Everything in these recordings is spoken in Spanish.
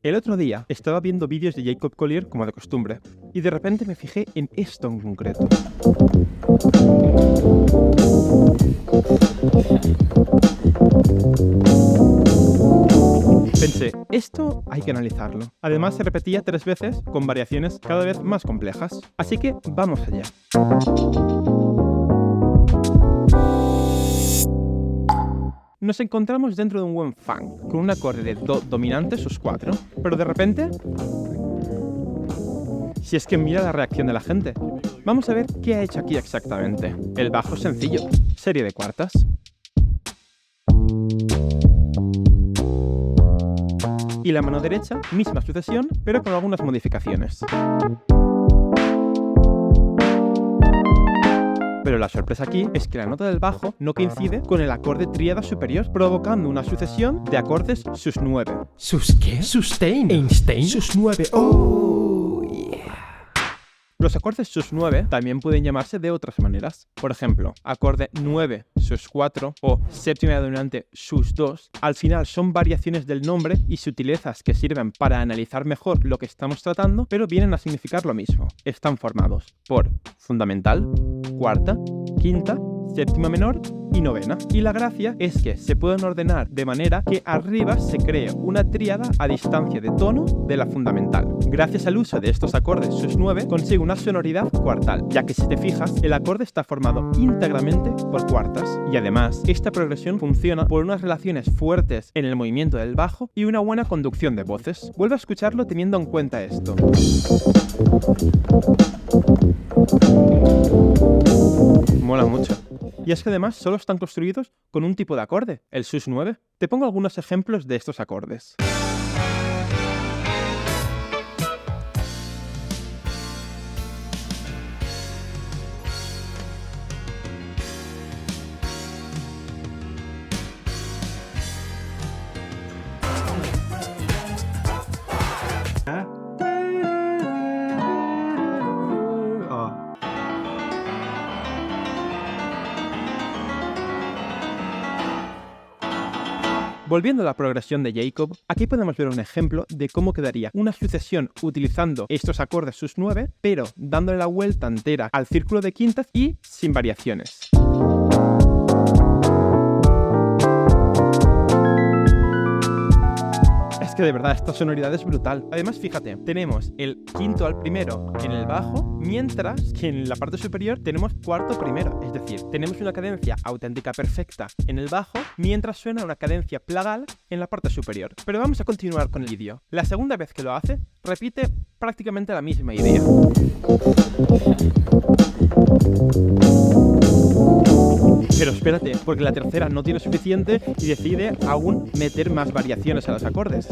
El otro día estaba viendo vídeos de Jacob Collier como de costumbre, y de repente me fijé en esto en concreto. Pensé, esto hay que analizarlo. Además se repetía 3 veces con variaciones cada vez más complejas. Así que vamos allá. Nos encontramos dentro de un buen funk, con un acorde de do dominante sus4, pero de repente... Si es que mira la reacción de la gente. Vamos a ver qué ha hecho aquí exactamente. El bajo sencillo, serie de cuartas. Y la mano derecha, misma sucesión, pero con algunas modificaciones. Pero la sorpresa aquí es que la nota del bajo no coincide con el acorde tríada superior, provocando una sucesión de acordes sus9. ¿Sus qué? Sustain. Einstein. Sus9. Oh, yeah. Los acordes sus9 también pueden llamarse de otras maneras. Por ejemplo, acorde 9 sus4 o séptima dominante sus2. Al final son variaciones del nombre y sutilezas que sirven para analizar mejor lo que estamos tratando, pero vienen a significar lo mismo. Están formados por fundamental, cuarta, quinta, séptima menor y novena. Y la gracia es que se pueden ordenar de manera que arriba se cree una tríada a distancia de tono de la fundamental. Gracias al uso de estos acordes sus9 consigue una sonoridad cuartal, ya que si te fijas, el acorde está formado íntegramente por cuartas. Y además, esta progresión funciona por unas relaciones fuertes en el movimiento del bajo y una buena conducción de voces. Vuelve a escucharlo teniendo en cuenta esto. Mola mucho. Y es que además solo están construidos con un tipo de acorde, el sus9. Te pongo algunos ejemplos de estos acordes. Volviendo a la progresión de Jacob, aquí podemos ver un ejemplo de cómo quedaría una sucesión utilizando estos acordes sus9, pero dándole la vuelta entera al círculo de quintas y sin variaciones. Es que de verdad esta sonoridad es brutal. Además, fíjate, tenemos el quinto al primero en el bajo, mientras que en la parte superior tenemos cuarto primero. Es decir, tenemos una cadencia auténtica perfecta en el bajo, mientras suena una cadencia plagal en la parte superior. Pero vamos a continuar con el vídeo. La segunda vez que lo hace, repite prácticamente la misma idea. Pero espérate, porque la tercera no tiene suficiente y decide aún meter más variaciones a los acordes.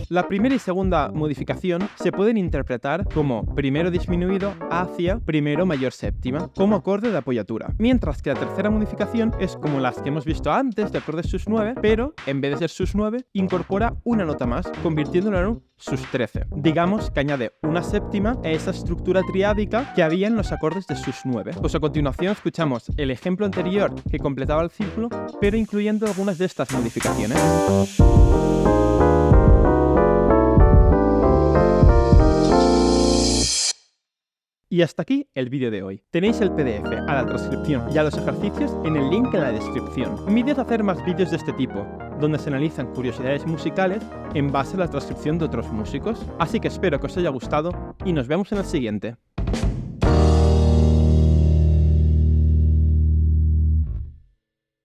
La primera y segunda modificación se pueden interpretar como primero disminuido hacia primero mayor séptima, como acorde de apoyatura. Mientras que la tercera modificación es como las que hemos visto antes de acordes sus9, pero en vez de ser sus9, incorpora una nota más, convirtiéndola en un sus13. Digamos que añade una séptima a esa estructura triádica que había en los acordes de sus9. Pues a continuación escuchamos el ejemplo anterior que completaba el círculo, pero incluyendo algunas de estas modificaciones. Y hasta aquí el vídeo de hoy. Tenéis el PDF a la transcripción y a los ejercicios en el link en la descripción. Mi idea es hacer más vídeos de este tipo, donde se analizan curiosidades musicales en base a la transcripción de otros músicos. Así que espero que os haya gustado y nos vemos en el siguiente.